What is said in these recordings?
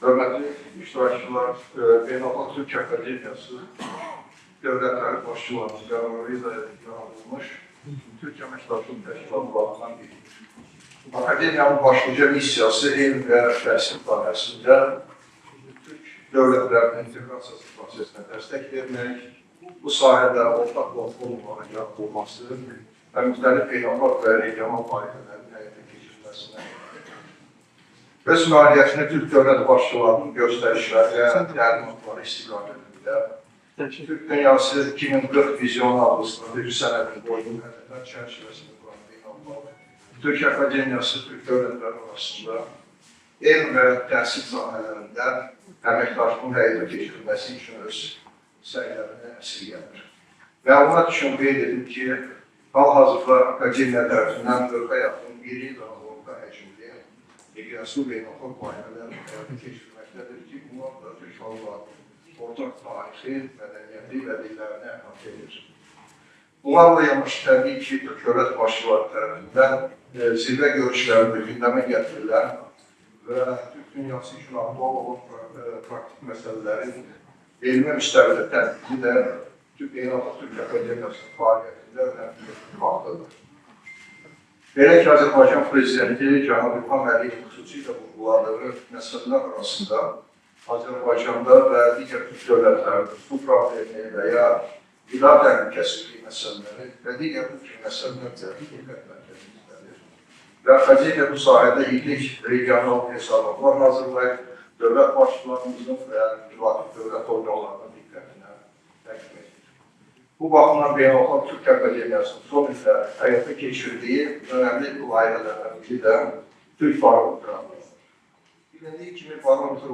Hörmətli iştirakçılar, Beynəlxalq Türk Akademiyası dövlətləri başçılarının qərarı ilə yaradılmış Türk Əməkdaşlıq Təşkilatlarından biridir. Akademiyanın başlıca missiyası elm və təhsil sahəsində Türk dövlətlərinin inteqrasiyası prosesinə dəstək vermək, bu sahədə ortaq platformaların yaradılması və müxtəlif beynəlxalq və regional layihələrin həyata keçirilməsinə öz nailiyyətini Türk dövlət başçılarının göstərişləri və təlimatları istiqamətində Türk Dünyası 2040 Vizyonu adlı strateji sənədinin qoyduğu hədəflər çərçivəsində quran beynəlxalq Türk Akademiyası Türk dövlətləri arasında elm və təhsil sahələrində əməkdaşlığın həyata keçirilməsi üçün öz səylərini əsirgənir. Məlumat üçün qeyd edib ki, hal-hazırda Akademiya tərəfindən 40-a yaxın iri və orta həcmli miqyaslı beynəlxalq layihələr həyata keçirilməkdədir ki, bunlar da Türk xalqlarının ortaq tarixi, mədəniyyəti və dillərini əhatə edir. Bunlarla yanaşı təbii ki, Türk dövlət başçıları tərəfindən zirvə görüşlərində gündəmə gətirilən və Türk dünyası üçün aktual olan praktik məsələlərin elmə müstəvidə tətbiqi də Beynəlxalq Türk Akademiyasının fəaliyyətində önəmli bir vaxtıdır. Belə ki, Azərbaycan Prezidenti Cənab İlham Əliyev xüsusilə vurğuladığı məsələlər arasında Azərbaycanda və digər Türk dövlətlərində su problemi və ya qida təhlükəsizliyi məsələləri və digər bu kimi məsələlər diqqət mərkəzindədir. Və Akademiya bu sahədə illik regional hesabatlar hazırlayıb, dövlət başçılarımızın və müvafiq dövlət orqanlarının diqqətinə təqdim edir. Bu baxımdan Beynəlxalq Türk Akademiyasının son ildə həyata keçirdiyi önəmli layihələrdən biri də Türk barometrıdır. Bilindiyi kimi barometr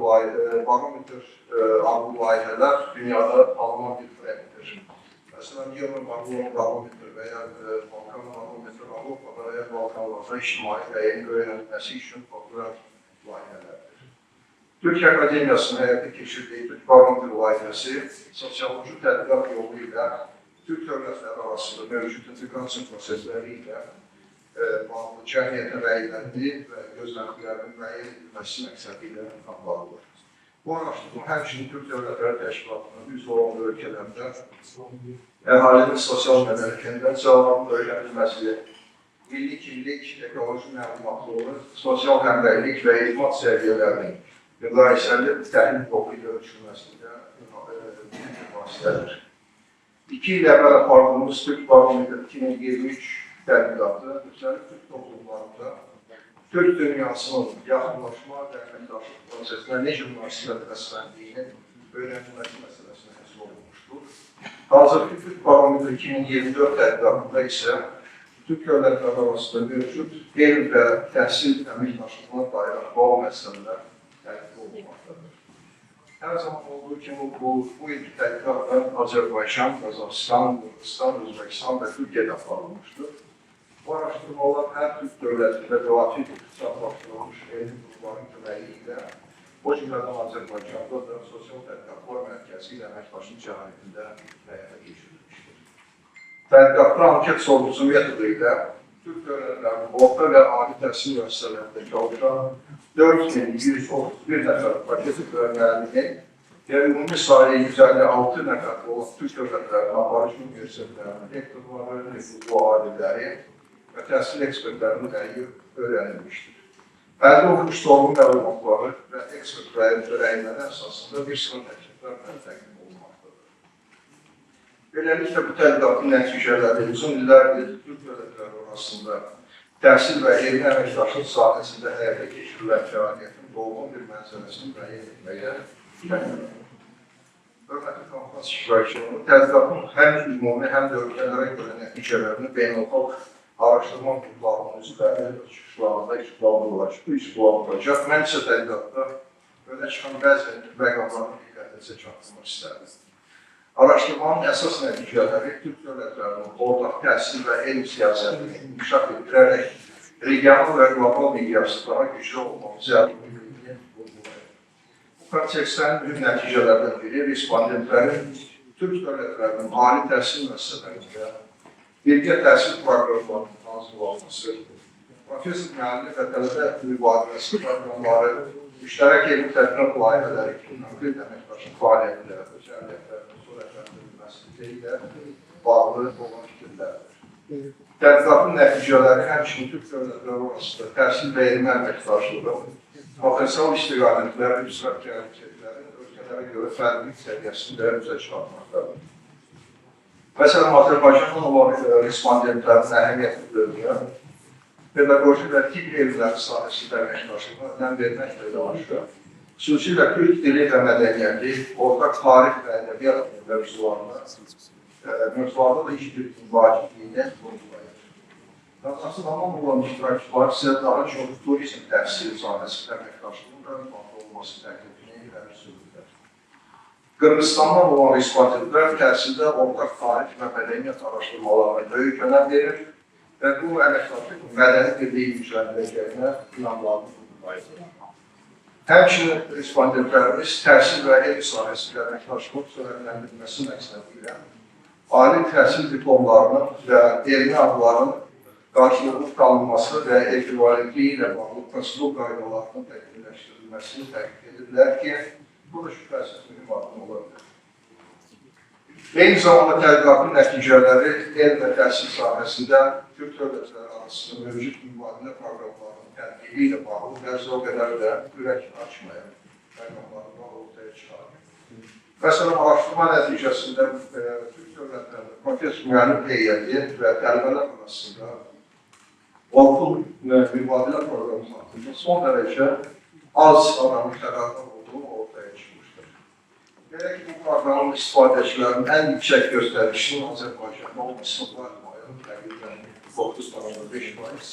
adlı layihələr dünyada tanınan bir trenddir. Məsələn, Eurobarometr və ya Balkan barometr Avropada və ya Balkanlarda ictimai rəyin öyrənilməsi üçün populyar layihələrdir. Türk Akademiyasının həyata keçirdiyi Türk barometr layihəsi sosioloji tədqiqat yolu ilə Türk dövlətləri arasında mövcud inteqrasiya prosesləri ilə bağlı cəmiyyətə rəylərini və gözləntilərin müəyyən edilməsi məqsədi ilə aparılır. Bu araşdırma həmçinin Türk Dövlətləri Təşkilatının üzv olan ölkələrdə əhalinin sosial mədəniyyətindən cavabının öyrənilməsi, milli kimlik, ekoloji məlumatlılığı, sosial həmrəylik və eğitim səviyyələrinin müqayisəli təhlil yolu ilə ölçülməsində bir vasitədir. 2 il əvvəl apardığımız Türk Barometr 2023 tədqiqatı müxtəlif Türk toplumlarında Türk dünyasının yaxınlaşma və əməkdaşlıq prosesinə necə münasibət bəsləndiyini öyrənilməsi məsələsinə həsr olunmuşdur. Hazırki Türk Barometr 2024 tədqiqatında isə Türk dövlətləri arasında mövcud elm və təhsil əməkdaşlığına dair aktual məsələlər tədqiq olunmaqdadır. Hər zaman olduğu kimi bu ilk tədqiqatlar Azərbaycan, Qazaxıstan, Qırğızstan, Özbəkistan və Türkiyədə aparılmışdır. Bu araşdırmalar hər Türk dövləti və müvafiq ixtisaslaşdırılmış elmi qurumların köməyi ilə, o cümlədən Azərbaycanda da sosial tədqiqatlar mərkəzi ilə əməkdaşlıq şəraitində həyata keçirilmişdir. Tədqiqatda anket sorğusu metodu ilə Türk dövlətlərinin orta və ali təhsil müəssisələrində çalışan 4131 nəfər fakir müəllimin və ümumi sayı 156 nəfər olan Türk dövlətlərinin aparış universitetlərinin rektorları, hüquqlu alimləri və təhsil ekspertlərinin rəyi öyrənilmişdir. Əldə olmuş doğru məlumatları və ekspertlərin rəyləri əsasında bir sıra təkliflərlə təqdim olunmaqdadır. Beləliklə, bu tədqiqatın nəticələri uzun illərdir Türk dövlətləri arasında təhsil və elmi əməkdaşlıq sahəsində həyata keçirilən fəaliyyətin dolğun bir mənzərəsini müəyyən etməyə təqdim. Hörmətli konfrans iştirakçıları, tədqiqatın həm ümumi, həm də ölkələrə görə nəticələrini beynəlxalq araşdırma qruplarının üzvləri çıxışlarında iştiqlalınacaq. Mən isə tədqiqatda öne çıxan bəzi məqamların diqqətinizə çatdırmaq istərdim. Araşdırmanın əsas nəticələri Türk dövlətlərinin ortaq təhsil və elm siyasətini inkişaf etdirərək regional və qlobal miqyasda daha güclü olmaq zərurliyini vurğulayır. Bu kontekstlərin mühüm nəticələrdən biri respondentlərin Türk dövlətlərinin ali təhsil müəssisələrində birgə təhsil proqramlarının hazırlanması, professor müəllim və tələbə mübadiləsi proqramları müştərək elmi tədqiqat layihələri kimi konkret əməkdaşlıq fəaliyyətləri, fəaliyyətlərinin sürətləndirilməsi ilə bağlı olan fikirlərdir. Tədqiqatın nəticələri həmçinin Türk dövlətləri arasında təhsil və elmi əməkdaşlığı, potensial istiqamətləri üzrə gələcəklərin ölkələrə görə fərqli səviyyəsində üzə çıxartmaqdadır. Məsələn, Azərbaycandan olan respondentlərin əhəmiyyətli bölümü, pedaqoji və tibb elmləri sahəsində əməkdaşlığına önəm verməklə yanaşı, xüsusilə Türk dili və mədəniyyəti, ortaq tarix və ədəbiyyat mövzularında da işbirliyin vacibliyini vurgulayır. Qazaxıstandan olan iştirakçılar isə daha çox turizm təhsili sahəsində əməkdaşlığın bağlı olması təklifini irəli sürürlər. Qırğızstandan olan respondentlər təhsildə ortaq tarix və mədəniyyət araşdırmalarına böyük önəm verir və bu əməkdaşlıq mədəni birliyi yüksəldiləcəyinə inanlarını vurgulayır. Həmçinin respondentlərimiz təhsil və elm sahəsində əməkdaşlıq sürətləndirilməsi məqsədi ilə ali təhsil diplomlarının və elmi adların qarşılıqlı tanınması və ekvivalentliyi ilə bağlı prosedur qaydalarının təkmilləşdirilməsini təklif edirlər ki, bu da şübhəsiz mühüm addım olabilir. Eyni zamanda tədqiqatın nəticələri elm və təhsil sahəsində Türk dövlətləri arasında mövcud mübadilə proqramlarının tətbiqi ilə bağlı bəzi o qədər də ürək açmayan məqamlarından ortaya çıxarır. Məsələn, araşdırma nəticəsində Türk dövlətlərində proses müəllim heyəti və tələbələr arasında orkun mübadilə proqramı haqqında son dərəcə az adamın xəbərdar olduğu ortaya çıxmışdır. Belə ki, bu proqramın istifadəçilərinin ən yüksək göstərişinin Azərbaycanda olmasını var təqribən 9,5%.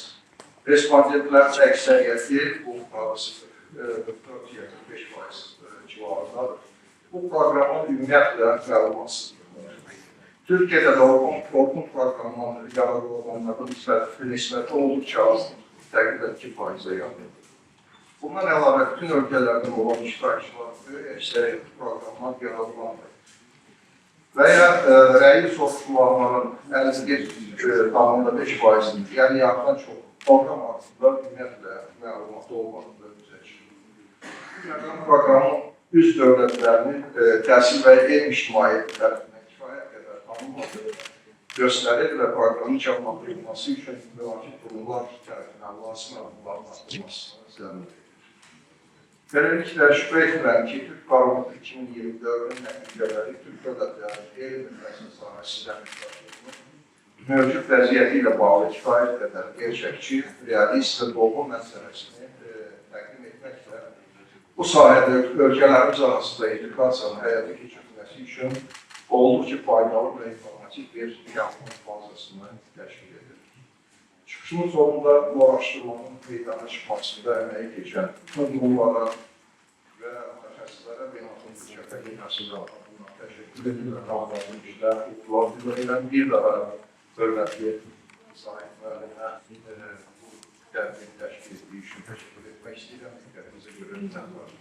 Respondentlərin əksəriyyəti bu 4,5% civarındadır. Bu proqramın ümumiyyətlə məlumatsızdır. Türkiyədə də orkun proqramının yararlı olanların nisbəti olduqca az, təqribən 2%-ə yanılır. Bundan əlavə bütün ölkələrdə olan iştirakçılar böyük əksəriyyət proqramlar yararlanmır. Və ya rəyi soruşmalarının 51,5%, yəni yarıdan çox proqram haqqında ümumiyyətlə məlumatı olmadığı üzə çıxır. Bu məqam proqramın üz dövlətlərinin təhsil və elm ictimaiyyəti tərəfindən kifayət qədər tanınmadığı göstərir və proqramın cavablandırılması üçün müvafiq qurumlar tərəfindən lazım addımların atılmasına zəmin verir. Beləliklə, şübhə etmirəm ki, Türk Barometri 2024-ün nəticələri Türk dövlətlərinin elm və təhsil sahəsində əməkdaşlığının mövcud vəziyyəti ilə bağlı kifayət qədər gerçəkçi, realist və doğru mənzərəsini təqdim etməklə bu sahədə ölkələrimiz arasında edukasiyanın həyata keçirilməsi üçün olduqca faydalı və informativ bir yaxınlıq bazasını təşkil edir. Çıxışın sonunda bu araşdırmanın meydana çıxmasında əməyi keçən qurumlara və mütəxəssislərə beynəlxalq şəbəkəsində təşəkkür edirəm. Bir daha hörmətli sahiblərinə bu dərbini təşkil etdiyi üçün təşəkkür etmək istəyirəm. Diqqətinizə görə minnətdarım.